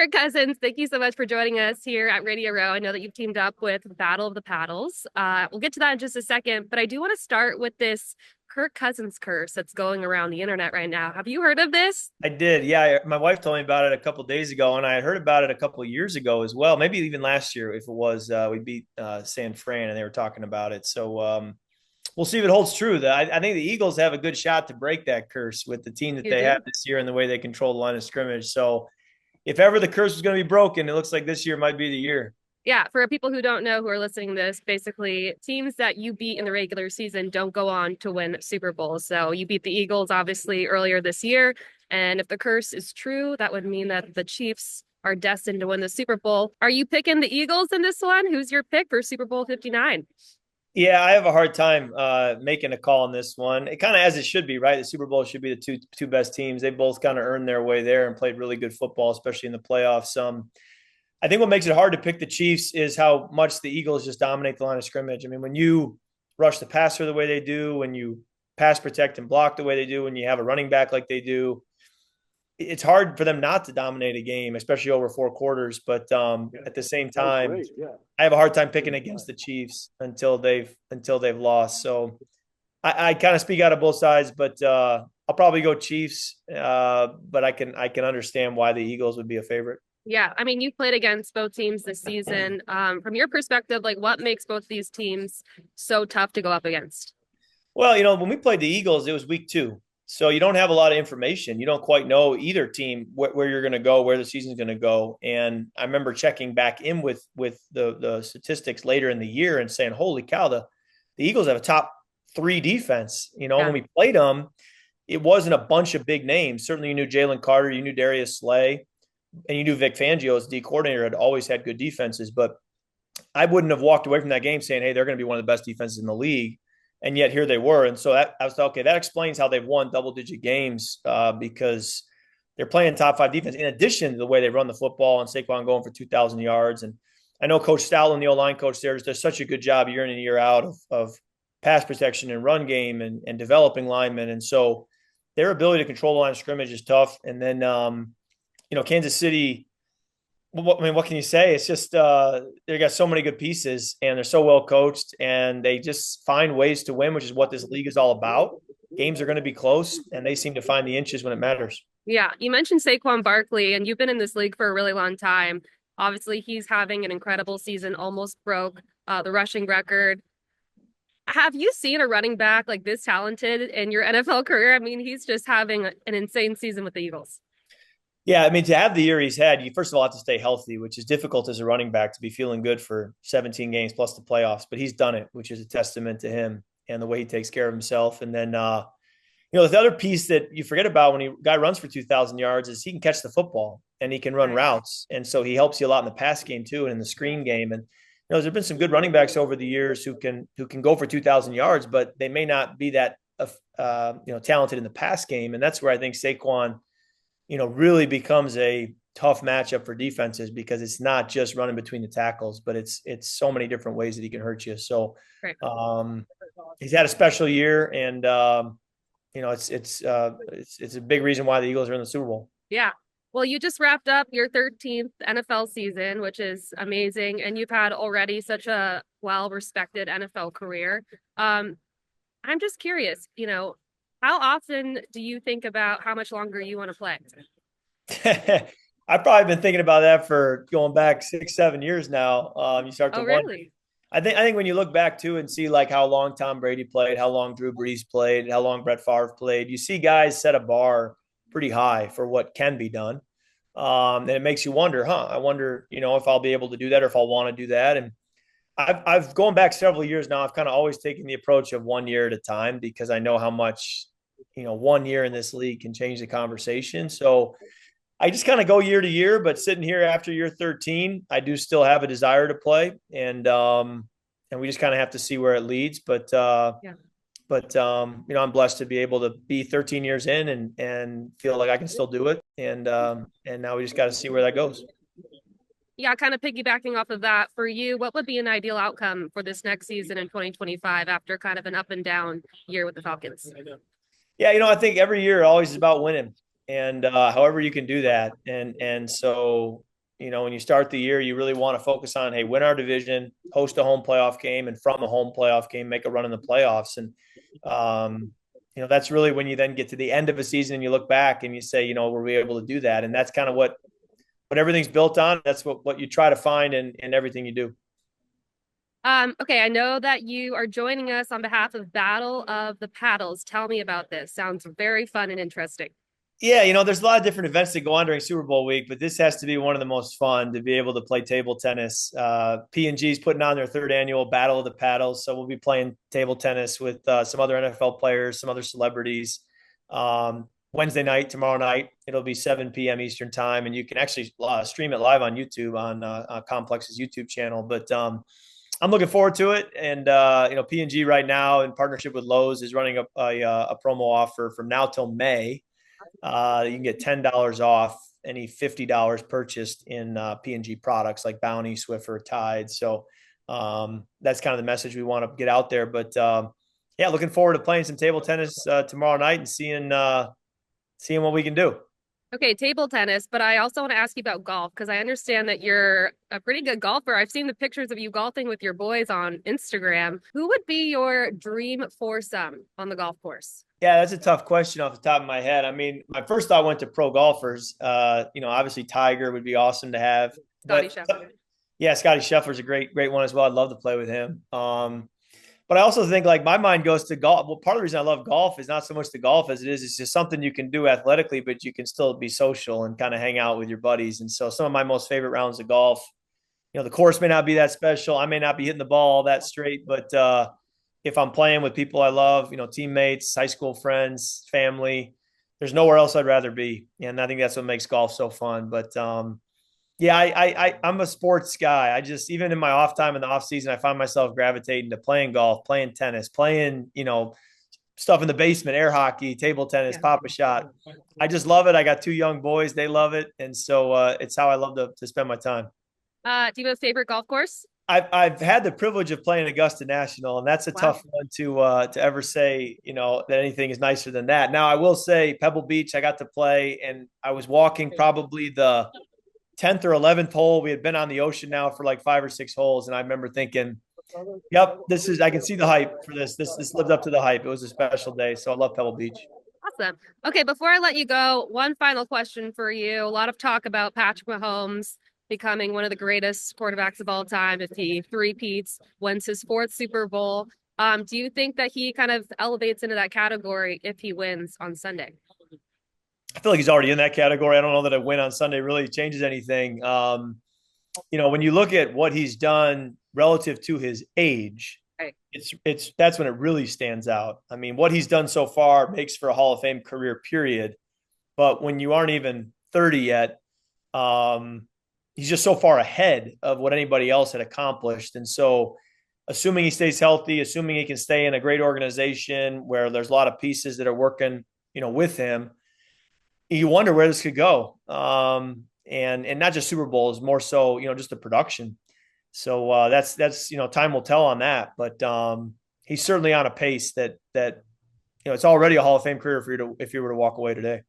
Kirk Cousins, thank you so much for joining us here at Radio Row. I know that you've teamed up with Battle of the Paddles. We'll get to that in just a second, but I do want to start with this Kirk Cousins curse that's going around the internet right now. Have you heard of this? I did. Yeah. My wife told me about it a couple of days ago, and I had heard about it a couple of years ago as well. Maybe even last year, if it was, we beat San Fran and they were talking about it. So we'll see if it holds true. I think the Eagles have a good shot to break that curse with the team that You they have do? this year and the way they control the line of scrimmage. So if ever the curse was going to be broken, it looks like this year might be the year. Yeah, for people who don't know who are listening to this, basically teams that you beat in the regular season don't go on to win Super Bowls. So you beat the Eagles obviously earlier this year. And if the curse is true, that would mean that the Chiefs are destined to win the Super Bowl. Are you picking the Eagles in this one? Who's your pick for Super Bowl 59? Yeah, I have a hard time making a call on this one. It kind of as it should be, right? The Super Bowl should be the two best teams. They both kind of earned their way there and played really good football, especially in the playoffs. I think what makes it hard to pick the Chiefs is how much the Eagles just dominate the line of scrimmage. I mean, when you rush the passer the way they do, when you pass protect and block the way they do, when you have a running back like they do, it's hard for them not to dominate a game, especially over four quarters. But at the same time, I have a hard time picking against the Chiefs until they've lost. So I kind of speak out of both sides, but I'll probably go Chiefs. But I can understand why the Eagles would be a favorite. Yeah, I mean, you've played against both teams this season. From your perspective, like what makes both these teams so tough to go up against? Well, when we played the Eagles, it was week 2. So you don't have a lot of information. You don't quite know either team where you're going to go, where the season's going to go. And I remember checking back in with the statistics later in the year and saying, "Holy cow, the Eagles have a top 3 defense." Yeah. When we played them, it wasn't a bunch of big names. Certainly, you knew Jalen Carter, you knew Darius Slay, and you knew Vic Fangio as D coordinator had always had good defenses. But I wouldn't have walked away from that game saying, "Hey, they're going to be one of the best defenses in the league." And yet here they were. And so I was okay. That explains how they've won double-digit games because they're playing top 5 defense. In addition to the way they run the football and Saquon going for 2,000 yards, and I know Coach Stalin, the O-line coach there, does such a good job year in and year out of pass protection and run game and developing linemen. And so their ability to control the line of scrimmage is tough. And then Kansas City, what can you say? It's just they got so many good pieces, and they're so well coached, and they just find ways to win, which is what this league is all about. Games are going to be close, and they seem to find the inches when it matters. Yeah, you mentioned Saquon Barkley, and you've been in this league for a really long time. Obviously, he's having an incredible season, almost broke the rushing record. Have you seen a running back like this talented in your NFL career? I mean, he's just having an insane season with the Eagles. Yeah, I mean, to have the year he's had, you first of all have to stay healthy, which is difficult as a running back to be feeling good for 17 games plus the playoffs. But he's done it, which is a testament to him and the way he takes care of himself. And then, the other piece that you forget about when a guy runs for 2,000 yards is he can catch the football and he can run Right. routes. And so he helps you a lot in the pass game too and in the screen game. And there's been some good running backs over the years who can go for 2,000 yards, but they may not be that talented in the pass game. And that's where I think Saquon really becomes a tough matchup for defenses because it's not just running between the tackles, but it's so many different ways that he can hurt you. So Right. he's had a special year, and it's a big reason why the Eagles are in the Super Bowl. Yeah. Well, you just wrapped up your 13th NFL season, which is amazing, and you've had already such a well-respected NFL career. I'm just curious, how often do you think about how much longer you want to play? I've probably been thinking about that for going back 6, 7 years now. You start to Oh, wonder. really? I think when you look back too and see like how long Tom Brady played, how long Drew Brees played, how long Brett Favre played, you see guys set a bar pretty high for what can be done. And it makes you wonder, I wonder, if I'll be able to do that or if I'll want to do that. And I've going back several years now, I've kind of always taken the approach of 1 year at a time because I know how much, 1 year in this league can change the conversation. So I just kind of go year to year, but sitting here after year 13, I do still have a desire to play, and we just kind of have to see where it leads. Yeah. I'm blessed to be able to be 13 years in and feel like I can still do it, and now we just got to see where that goes. Yeah, kind of piggybacking off of that, for you, what would be an ideal outcome for this next season in 2025 after kind of an up and down year with the Falcons? Yeah, I think every year always is about winning, and however you can do that, and so When you start the year, you really want to focus on, hey, win our division, host a home playoff game, and from the home playoff game, make a run in the playoffs. And, that's really when you then get to the end of a season and you look back and you say, were we able to do that? And that's kind of what everything's built on. That's what you try to find in everything you do. Okay, I know that you are joining us on behalf of Battle of the Paddles. Tell me about this. Sounds very fun and interesting. Yeah, there's a lot of different events that go on during Super Bowl week, but this has to be one of the most fun to be able to play table tennis. P&G's putting on their third annual Battle of the Paddles, so we'll be playing table tennis with some other NFL players, some other celebrities. Wednesday night, tomorrow night, it'll be 7 p.m. Eastern time, and you can actually stream it live on YouTube on Complex's YouTube channel. But I'm looking forward to it, and P&G right now in partnership with Lowe's is running a promo offer from now till May. You can get $10 off any $50 purchased in P&G products like Bounty, Swiffer, Tide. So that's kind of the message we want to get out there. But yeah, looking forward to playing some table tennis tomorrow night and seeing what we can do. Okay, table tennis, but I also want to ask you about golf because I understand that you're a pretty good golfer. I've seen the pictures of you golfing with your boys on Instagram. Who would be your dream foursome on the golf course? Yeah, that's a tough question off the top of my head. I mean, my first thought went to pro golfers. Obviously Tiger would be awesome to have. Scotty But Scheffler. yeah, Scotty Scheffler's a great one as well. I'd love to play with him. But I also think like my mind goes to golf. Well, part of the reason I love golf is not so much the golf as it's just something you can do athletically, but you can still be social and kind of hang out with your buddies. And so some of my most favorite rounds of golf, the course may not be that special. I may not be hitting the ball all that straight, but if I'm playing with people I love, teammates, high school friends, family, there's nowhere else I'd rather be. And I think that's what makes golf so fun. But yeah, I'm a sports guy. I just, even in my off time in the off season, I find myself gravitating to playing golf, playing tennis, playing, stuff in the basement, air hockey, table tennis, pop a shot. I just love it. I got two young boys. They love it. And so it's how I love to spend my time. Do you have a favorite golf course? I've had the privilege of playing Augusta National, and that's a Wow. tough one to ever say, that anything is nicer than that. Now, I will say Pebble Beach, I got to play, and I was walking probably the 10th or 11th hole. We had been on the ocean now for like 5 or 6 holes, and I remember thinking, "Yep, I can see the hype for this. This lived up to the hype. It was a special day, so I love Pebble Beach." Awesome. Okay, before I let you go, one final question for you. A lot of talk about Patrick Mahomes becoming one of the greatest quarterbacks of all time if he three-peats, wins his fourth Super Bowl. Do you think that he kind of elevates into that category if he wins on Sunday? I feel like he's already in that category. I don't know that a win on Sunday really changes anything. When you look at what he's done relative to his age, Right. that's when it really stands out. I mean, what he's done so far makes for a Hall of Fame career, period. But when you aren't even 30 yet, he's just so far ahead of what anybody else had accomplished. And so, assuming he stays healthy, assuming he can stay in a great organization where there's a lot of pieces that are working, with him, you wonder where this could go. And not just Super Bowls, more so, just the production. So that's time will tell on that. But he's certainly on a pace that it's already a Hall of Fame career if you were to walk away today.